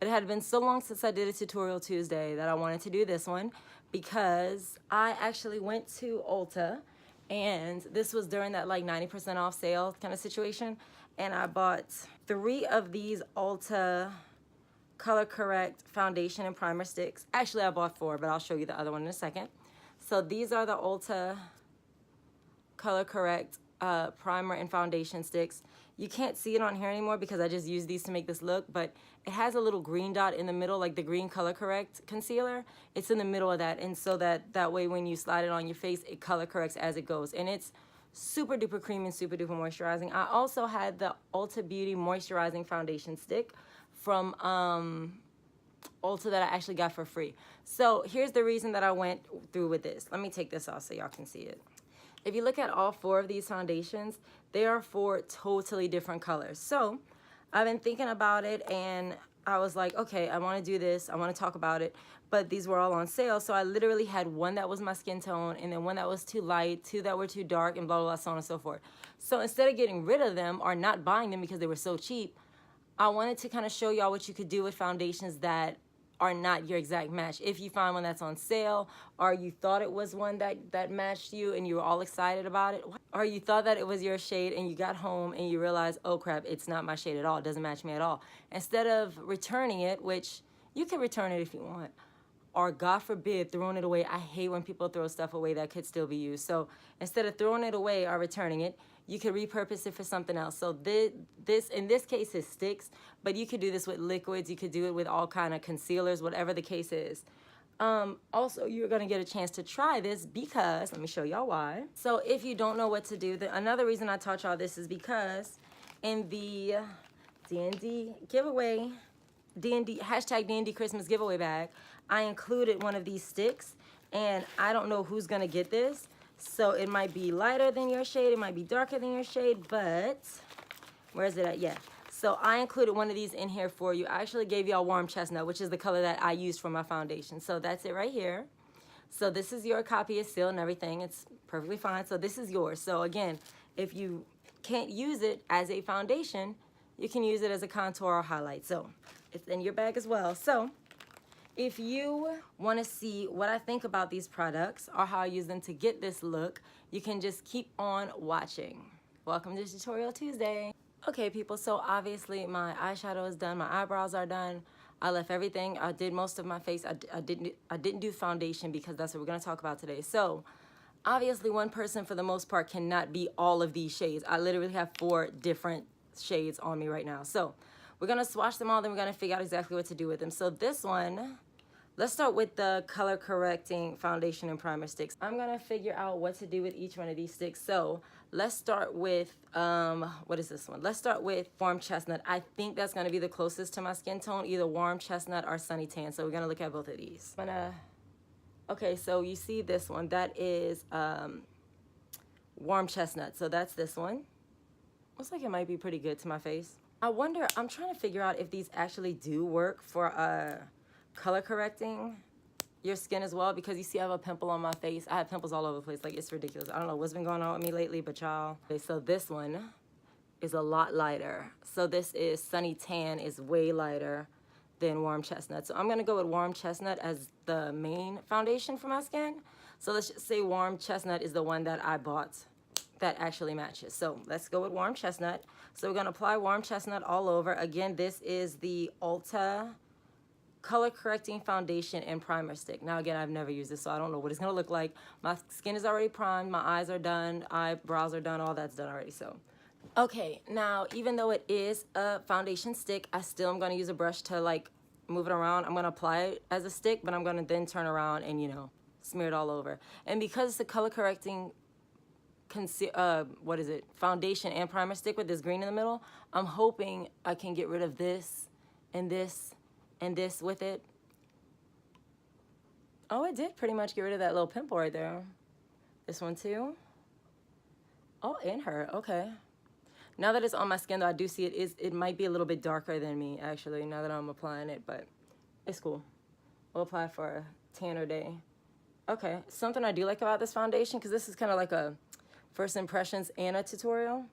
But it had been so long since I did a tutorial Tuesday that I wanted to do this one because I actually went to Ulta, and this was during that like 90% off sale kind of situation, and I bought 3 of these Ulta Color Correct foundation and primer sticks. Actually, I bought 4, but I'll show you the other one in a second. So these are the Ulta Color Correct primer and foundation sticks. You can't see it on here anymore because I just used these to make this look, but it has a little green dot in the middle, like the green Color Correct concealer. It's in the middle of that, and so that way when you slide it on your face, it color corrects as it goes, and it's super duper creamy and super duper moisturizing. I also had the Ulta Beauty moisturizing foundation stick from Ulta that I actually got for free. So here's the reason that I went through with this. Let me take this off so y'all can see it. If you look at all 4 of these foundations, they are 4 totally different colors. So I've been thinking about it, and I was like, okay, I want to do this. I want to talk about it. But these were all on sale, so I literally had one that was my skin tone, and then one that was too light, 2 that were too dark, and blah, blah, blah, so on and so forth. So instead of getting rid of them or not buying them because they were so cheap, I wanted to kind of show y'all what you could do with foundations that are not your exact match. If you find one that's on sale, or you thought it was one that matched you and you were all excited about it, or you thought that it was your shade and you got home and you realized, oh crap, it's not my shade at all, it doesn't match me at all. Instead of returning it, which you can return it if you want, or God forbid, throwing it away. I hate when people throw stuff away that could still be used. So instead of throwing it away or returning it, you could repurpose it for something else. So this in this case is sticks, but you could do this with liquids. You could do it with all kind of concealers, whatever the case is. Also, you're gonna get a chance to try this because, let me show y'all why. So if you don't know what to do, another reason I taught y'all this is because in the D&D giveaway, hashtag D&D Christmas giveaway bag, I included one of these sticks, and I don't know who's gonna get this. So it might be lighter than your shade, it might be darker than your shade, but where is it at? Yeah. So I included one of these in here for you. I actually gave y'all warm chestnut, which is the color that I used for my foundation. So that's it right here. So this is your copy, it's sealed and everything. It's perfectly fine. So this is yours. So again, if you can't use it as a foundation, you can use it as a contour or highlight. So it's in your bag as well. So if you want to see what I think about these products or how I use them to get this look, you can just keep on watching. Welcome to Tutorial Tuesday. Okay, people, so obviously my eyeshadow is done, my eyebrows are done. I left everything. I did most of my face. I didn't do foundation because that's what we're going to talk about today. So obviously one person for the most part cannot be all of these shades. I literally have 4 different shades on me right now. So we're going to swatch them all, then we're going to figure out exactly what to do with them. So this one, let's start with the color correcting foundation and primer sticks. I'm gonna figure out what to do with each one of these sticks. So let's start with, what is this one? Let's start with warm chestnut. I think that's gonna be the closest to my skin tone, either warm chestnut or sunny tan. So we're gonna look at both of these. Okay, so you see this one, that is warm chestnut. So that's this one. Looks like it might be pretty good to my face. I wonder, I'm trying to figure out if these actually do work for color correcting your skin as well, because you see I have a pimple on my face. I have pimples all over the place, like it's ridiculous. I don't know what's been going on with me lately, but y'all. Okay, so this one is a lot lighter. So this is Sunny Tan, is way lighter than Warm Chestnut. So I'm gonna go with Warm Chestnut as the main foundation for my skin. So let's just say Warm Chestnut is the one that I bought that actually matches. So let's go with Warm Chestnut. So we're gonna apply Warm Chestnut all over. Again, this is the Ulta color correcting foundation and primer stick. Now again, I've never used this, so I don't know what it's gonna look like. My skin is already primed, my eyes are done, eyebrows are done, all that's done already. So okay, now even though it is a foundation stick, I still am gonna use a brush to like move it around. I'm gonna apply it as a stick, but I'm gonna then turn around and, you know, smear it all over. And because it's a color correcting foundation and primer stick with this green in the middle, I'm hoping I can get rid of this and this and this with it. Oh, it did pretty much get rid of that little pimple right there. This one too. Oh, and her, okay. Now that it's on my skin though, I do see it might be a little bit darker than me actually, now that I'm applying it, but it's cool. We'll apply for a tanner day. Okay, something I do like about this foundation, because this is kind of like a first impressions and a tutorial.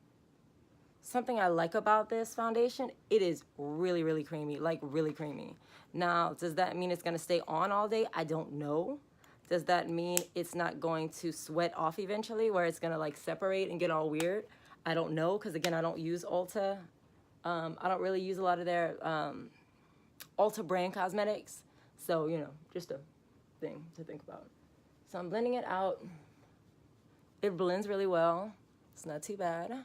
something I like about this foundation, it is really, really creamy, like really creamy. Now, does that mean it's gonna stay on all day? I don't know. Does that mean it's not going to sweat off eventually, where it's gonna like separate and get all weird? I don't know, because again, I don't use Ulta. I don't really use a lot of their Ulta brand cosmetics. So, you know, just a thing to think about. So I'm blending it out. It blends really well. It's not too bad.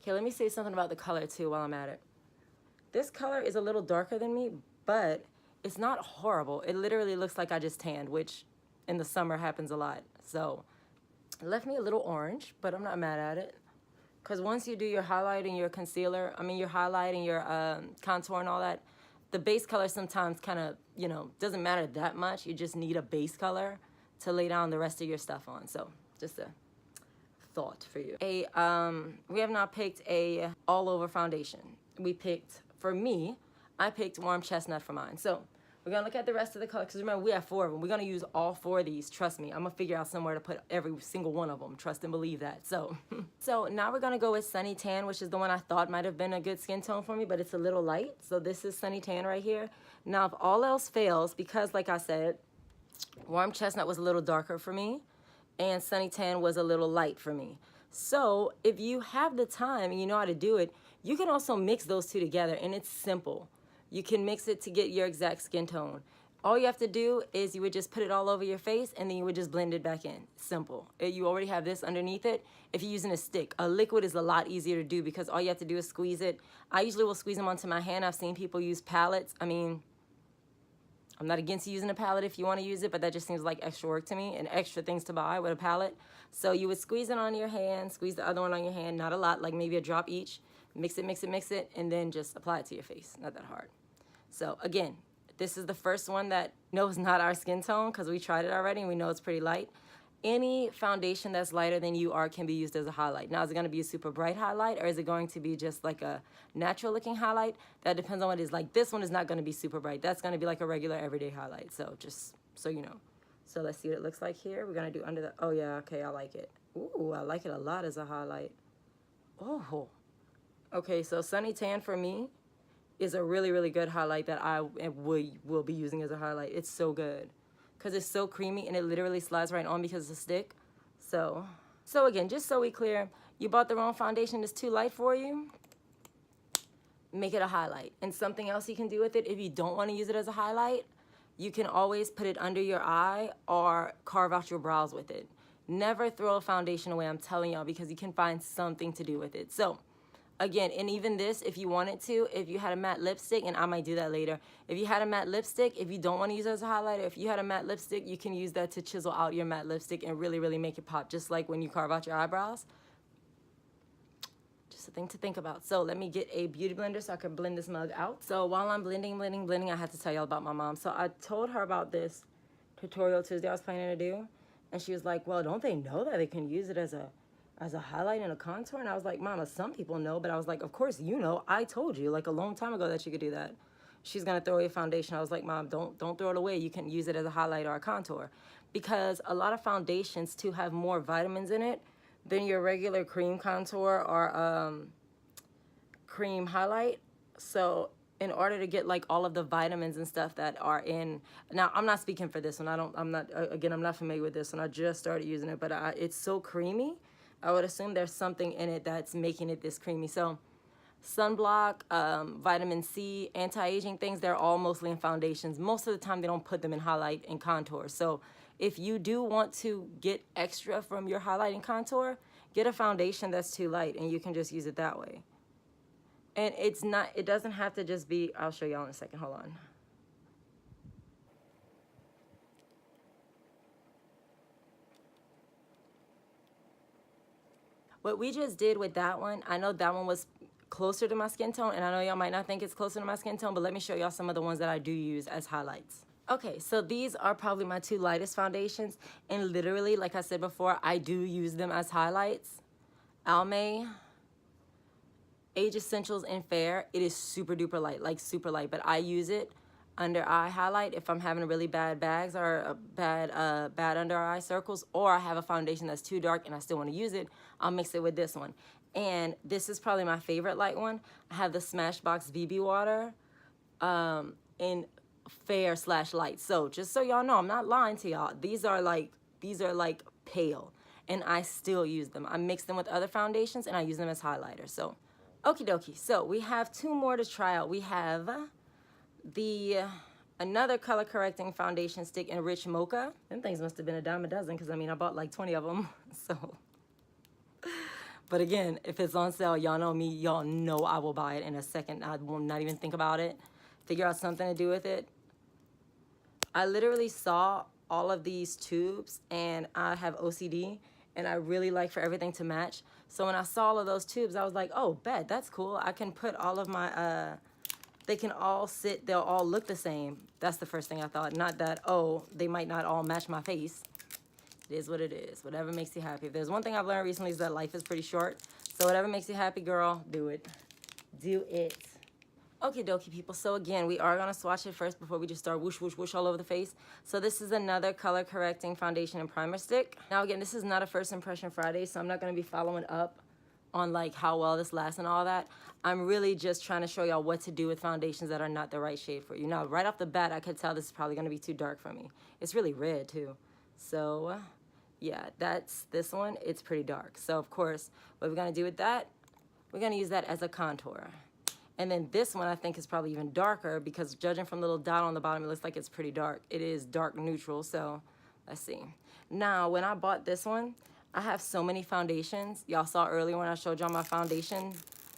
Okay, let me say something about the color too while I'm at it. This color is a little darker than me, but it's not horrible. It literally looks like I just tanned, which in the summer happens a lot. So it left me a little orange, but I'm not mad at it. Because once you do your highlight and your concealer, your highlight and your contour and all that, the base color sometimes kind of, you know, doesn't matter that much. You just need a base color to lay down the rest of your stuff on. So just a thought for you. We have not picked a all over foundation. We picked, for me, I picked warm chestnut for mine. So we're gonna look at the rest of the color, because remember, we have 4 of them. We're gonna use all 4 of these, trust me. I'm gonna figure out somewhere to put every single one of them, trust and believe that. So, so now we're gonna go with Sunny Tan, which is the one I thought might have been a good skin tone for me, but it's a little light. So this is Sunny Tan right here. Now, if all else fails, because like I said, warm chestnut was a little darker for me, and Sunny Tan was a little light for me. So if you have the time and you know how to do it, you can also mix those two together, and it's simple. You can mix it to get your exact skin tone. All you have to do is you would just put it all over your face, and then you would just blend it back in. Simple. You already have this underneath it. If you're using a stick, a liquid is a lot easier to do, because all you have to do is squeeze it. I usually will squeeze them onto my hand. I've seen people use palettes. I'm not against using a palette if you want to use it, but that just seems like extra work to me and extra things to buy with a palette. So you would squeeze it on your hand, squeeze the other one on your hand, not a lot, like maybe a drop each. Mix it, mix it, mix it, and then just apply it to your face. Not that hard. So again, this is the first one that knows not our skin tone, because we tried it already and we know it's pretty light. Any foundation that's lighter than you are can be used as a highlight. Now, is it going to be a super bright highlight, or is it going to be just like a natural looking highlight? That depends on what it is. Like this one is not going to be super bright. That's going to be like a regular everyday highlight. So just so you know. So let's see what it looks like here. We're going to do under the, oh yeah, okay, I like it. Ooh, I like it a lot as a highlight. Oh, okay, so Sunny Tan for me is a really, really good highlight that I will be using as a highlight. It's so good because it's so creamy and it literally slides right on because it's a stick. So again, just so we clear, you bought the wrong foundation that's too light for you, make it a highlight. And something else you can do with it, if you don't want to use it as a highlight, you can always put it under your eye or carve out your brows with it. Never throw a foundation away, I'm telling y'all, because you can find something to do with it. So again, and even this, if you wanted to, if you had a matte lipstick, and I might do that later, if you had a matte lipstick, if you don't want to use it as a highlighter, if you had a matte lipstick, you can use that to chisel out your matte lipstick and really, really make it pop, just like when you carve out your eyebrows. Just a thing to think about. So let me get a beauty blender so I can blend this mug out. So while I'm blending, I have to tell y'all about my mom. So I told her about this tutorial Tuesday I was planning to do, and she was like, well, don't they know that they can use it as a highlight and a contour? And I was like, Mama, some people know, but I was like, of course you know. I told you like a long time ago that you could do that. She's gonna throw away foundation. I was like, Mom, don't throw it away. You can use it as a highlight or a contour, because a lot of foundations too have more vitamins in it than your regular cream contour or cream highlight. So in order to get like all of the vitamins and stuff that are in, now I'm not speaking for this one. I'm not familiar with this one. I just started using it, but it's so creamy. I would assume there's something in it that's making it this creamy. So sunblock, vitamin C, anti-aging things, they're all mostly in foundations. Most of the time they don't put them in highlight and contour. So if you do want to get extra from your highlight and contour, get a foundation that's too light and you can just use it that way. And it doesn't have to just be, I'll show y'all in a second, hold on. What we just did with that one, I know that one was closer to my skin tone, and I know y'all might not think it's closer to my skin tone, but let me show y'all some of the ones that I do use as highlights. Okay, so these are probably my 2 lightest foundations, and literally, like I said before, I do use them as highlights. Almay Age Essentials in Fair, it is super duper light, like super light, but I use it under eye highlight if I'm having really bad bags or bad under eye circles, or I have a foundation that's too dark and I still want to use it, I'll mix it with this one. And this is probably my favorite light one. I have the Smashbox BB Water in fair/light. So just so y'all know, I'm not lying to y'all. These are like pale, and I still use them. I mix them with other foundations and I use them as highlighters. So okie dokie. So we have two more to try out. We have another color correcting foundation stick in Rich Mocha. Them things must have been a dime a dozen, because I mean I bought like 20 of them. So, but again, if it's on sale, y'all know me, y'all know I will buy it in a second. I will not even think about it, figure out something to do with it. I literally saw all of these tubes, and I have OCD, and I really like for everything to match. So when I saw all of those tubes, I was like, oh, bet, that's cool. I can put all of my they can all sit, they'll all look the same. That's the first thing I thought. Not that, oh, they might not all match my face. It is what it is. Whatever makes you happy. If there's one thing I've learned recently is that life is pretty short. So whatever makes you happy, girl, do it. Do it. Okie dokie, people. So again, we are going to swatch it first before we just start whoosh, whoosh, whoosh all over the face. So this is another color correcting foundation and primer stick. Now again, this is not a first impression Friday, so I'm not going to be following up on like how well this lasts and all that. I'm really just trying to show y'all what to do with foundations that are not the right shade for you. Now, right off the bat, I could tell this is probably gonna be too dark for me. It's really red too. So yeah, that's this one, it's pretty dark. So of course, what we're gonna do with that, we're gonna use that as a contour. And then this one I think is probably even darker, because judging from the little dot on the bottom, it looks like it's pretty dark. It is dark neutral, so let's see. Now, when I bought this one, I have so many foundations. Y'all saw earlier when I showed y'all my foundation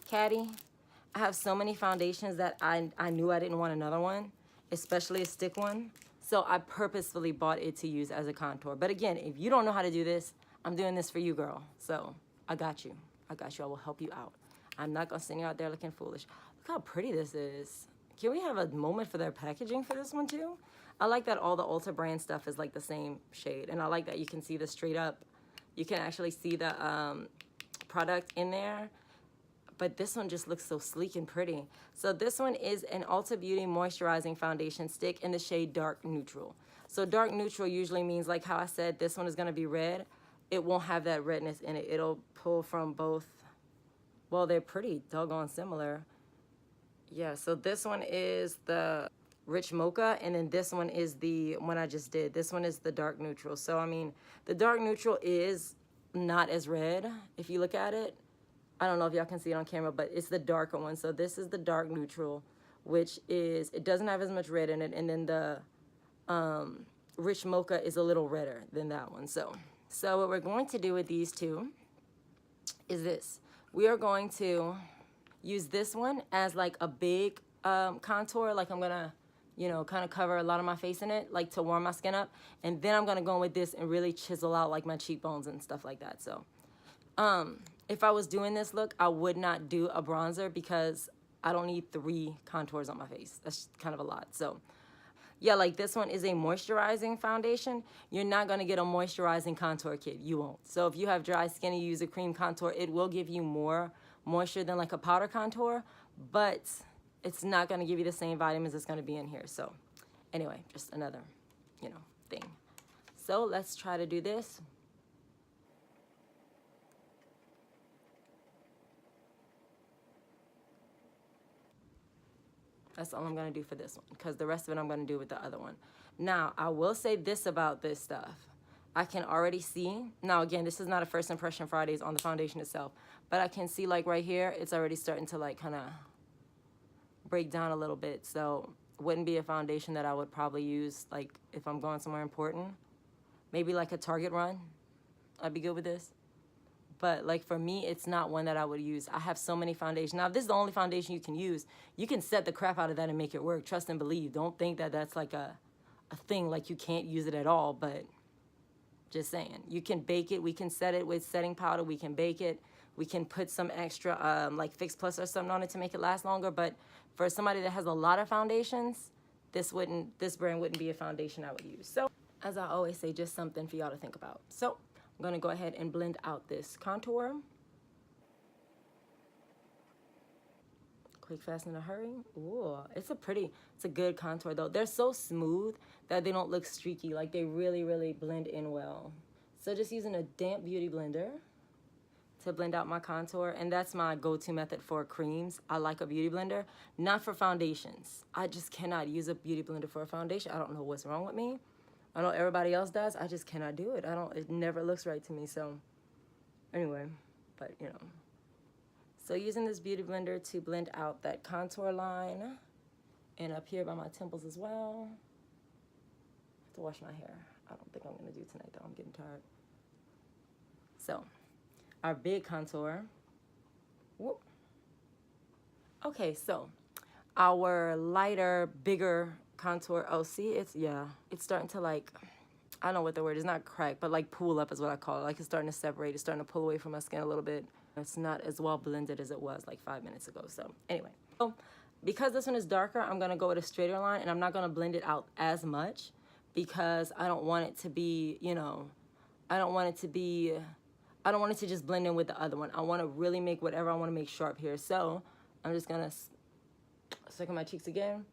caddy. I have so many foundations that I knew I didn't want another one, especially a stick one. So I purposefully bought it to use as a contour. But again, if you don't know how to do this, I'm doing this for you, girl. So I got you. I got you. I will help you out. I'm not going to send you out there looking foolish. Look how pretty this is. Can we have a moment for their packaging for this one too? I like that all the Ulta brand stuff is like the same shade. And I like that you can see the straight up. You can actually see the product in there, but this one just looks so sleek and pretty. So this one is an Ulta Beauty Moisturizing Foundation Stick in the shade Dark Neutral. So dark neutral usually means, like how I said, this one is gonna be red. It won't have that redness in it. It'll pull from both. Well, they're pretty doggone similar. Yeah, so this one is the Rich Mocha, and then this one is the one I just did. This one is the dark neutral. So, I mean, the dark neutral is not as red if you look at it. I don't know if y'all can see it on camera, but it's the darker one. So this is the dark neutral, which is, it doesn't have as much red in it. And then the Rich Mocha is a little redder than that one. So what we're going to do with these two is this. We are going to use this one as like a big contour. Like I'm gonna, you know, kind of cover a lot of my face in it, like to warm my skin up. And then I'm gonna go in with this and really chisel out like my cheekbones and stuff like that. So if I was doing this look, I would not do a bronzer, because I don't need 3 contours on my face. That's kind of a lot. So yeah, like this one is a moisturizing foundation. You're not gonna get a moisturizing contour kit. You won't. So if you have dry skin and you use a cream contour, it will give you more moisture than like a powder contour, but it's not gonna give you the same vitamins that's gonna be in here. So anyway, just another, you know, thing. So let's try to do this. That's all I'm gonna do for this one, because the rest of it I'm gonna do with the other one. Now, I will say this about this stuff. I can already see, now again, this is not a first impression Fridays on the foundation itself, but I can see like right here, it's already starting to like kind of break down a little bit. So wouldn't be a foundation that I would probably use like if I'm going somewhere important. Maybe like a Target run, I'd be good with this. But like for me, it's not one that I would use. I have so many foundations. Now, if this is the only foundation you can use, you can set the crap out of that and make it work. Trust and believe. Don't think that that's like a thing, like you can't use it at all. But just saying, you can bake it. We can set it with setting powder. We can bake it. We can put some extra like Fix Plus or something on it to make it last longer. But for somebody that has a lot of foundations, this brand wouldn't be a foundation I would use. So as I always say, just something for y'all to think about. So I'm gonna go ahead and blend out this contour. Quick, fast, in a hurry. Ooh, it's a good contour though. They're so smooth that they don't look streaky. Like they really, really blend in well. So just using a damp beauty blender to blend out my contour. And that's my go-to method for creams. I like a beauty blender, not for foundations. I just cannot use a beauty blender for a foundation. I don't know what's wrong with me. I know everybody else does. I just cannot do it. It never looks right to me. So anyway, but you know. So using this beauty blender to blend out that contour line and up here by my temples as well. I have to wash my hair. I don't think I'm gonna do tonight though, I'm getting tired. So, our big contour. Whoop. Okay, so our lighter, bigger contour. Oh, see, it's starting to like, I don't know what the word is, not crack, but like pool up is what I call it. Like it's starting to separate, it's starting to pull away from my skin a little bit. It's not as well blended as it was like 5 minutes ago. So anyway, so because this one is darker, I'm gonna go with a straighter line and I'm not gonna blend it out as much because I don't want it to be, you know, I don't want it to just blend in with the other one. I wanna really make whatever I wanna make sharp here. So I'm just gonna circle my cheeks again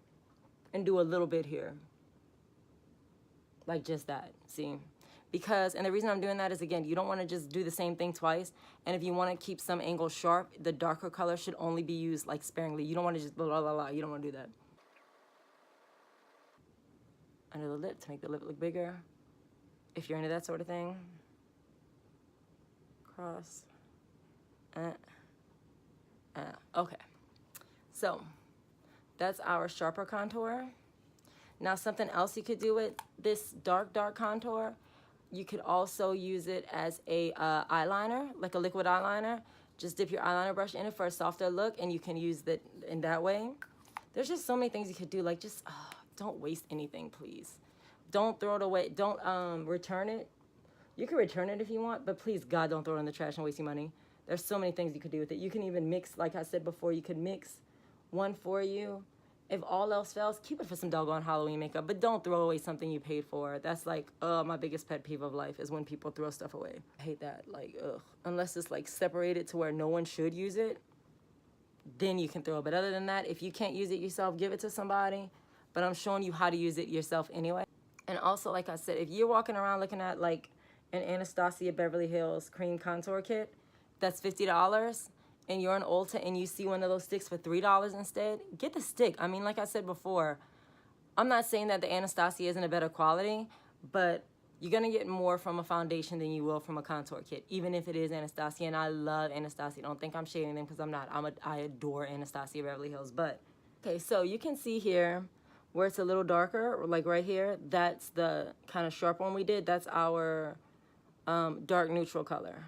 and do a little bit here. Like just that, see? Because, and the reason I'm doing that is, again, you don't want to just do the same thing twice. And if you want to keep some angles sharp, the darker color should only be used like sparingly. You don't want to just blah, blah, blah, blah. You don't want to do that. Under the lip to make the lip look bigger. If you're into that sort of thing. Cross. Okay. So, that's our sharper contour. Now, something else you could do with this dark contour, you could also use it as a eyeliner, like a liquid eyeliner. Just dip your eyeliner brush in it for a softer look, and you can use it in that way. There's just so many things you could do. Like, just don't waste anything, please. Don't throw it away. Don't return it. You can return it if you want, but please, God, don't throw it in the trash and waste your money. There's so many things you could do with it. You can even mix, like I said before, you could mix one for you. If all else fails, keep it for some doggone Halloween makeup, but don't throw away something you paid for. That's like, my biggest pet peeve of life is when people throw stuff away. I hate that, like, ugh. Unless it's like separated to where no one should use it, then you can throw it. But other than that, if you can't use it yourself, give it to somebody. But I'm showing you how to use it yourself anyway. And also, like I said, if you're walking around looking at like an Anastasia Beverly Hills cream contour kit, that's $50, and you're in Ulta and you see one of those sticks for $3 instead, get the stick. I mean, like I said before, I'm not saying that the Anastasia isn't a better quality, but you're gonna get more from a foundation than you will from a contour kit, even if it is Anastasia, and I love Anastasia. Don't think I'm shading them because I'm not. I adore Anastasia Beverly Hills, but, okay, so you can see here where it's a little darker, like right here, that's the kind of sharp one we did. That's our dark neutral color.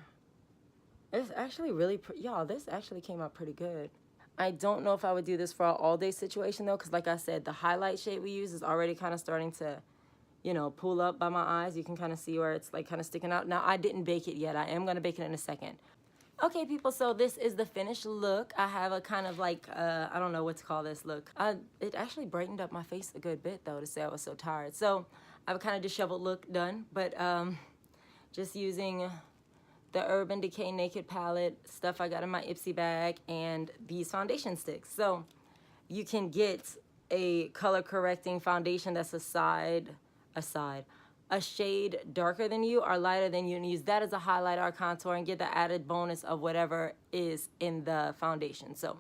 It's actually really pretty. Y'all, this actually came out pretty good. I don't know if I would do this for an all-day situation, though, because like I said, the highlight shade we use is already kind of starting to, you know, pull up by my eyes. You can kind of see where it's, like, kind of sticking out. Now, I didn't bake it yet. I am going to bake it in a second. Okay, people, so this is the finished look. I have a kind of, like, I don't know what to call this look. It actually brightened up my face a good bit, though, to say I was so tired. So I have a kind of disheveled look done, but just using the Urban Decay Naked palette, stuff I got in my Ipsy bag, and these foundation sticks. So you can get a color correcting foundation that's a shade darker than you or lighter than you, and use that as a highlighter or contour and get the added bonus of whatever is in the foundation. So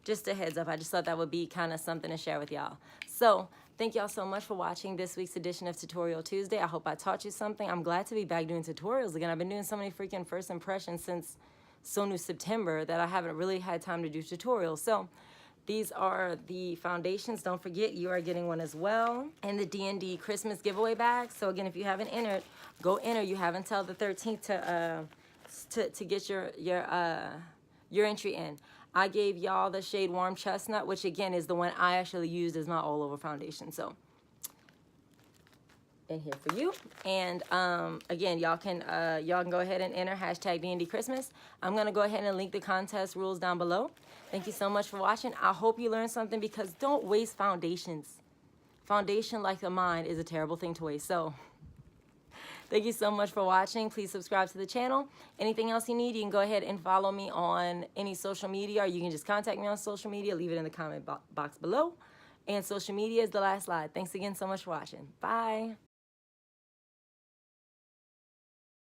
just a heads up, I just thought that would be kind of something to share with y'all. So thank y'all so much for watching this week's edition of Tutorial Tuesday. I hope I taught you something. I'm glad to be back doing tutorials again. I've been doing so many freaking first impressions since so new September that I haven't really had time to do tutorials. So these are the foundations. Don't forget, you are getting one as well. And the D&D Christmas giveaway bag. So again, if you haven't entered, go enter. You have until the 13th to get your entry in. I gave y'all the shade Warm Chestnut, which again is the one I actually used as my all-over foundation. So in here for you. And again, y'all can go ahead and enter hashtag D&D Christmas. I'm gonna go ahead and link the contest rules down below. Thank you so much for watching. I hope you learned something, because don't waste foundations. Foundation like the mine is a terrible thing to waste. So Thank you so much for watching. Please subscribe to the channel. Anything else you need, you can go ahead and follow me on any social media, or you can just contact me on social media. Leave it in the comment box below. And social media is the last slide. Thanks again so much for watching. Bye.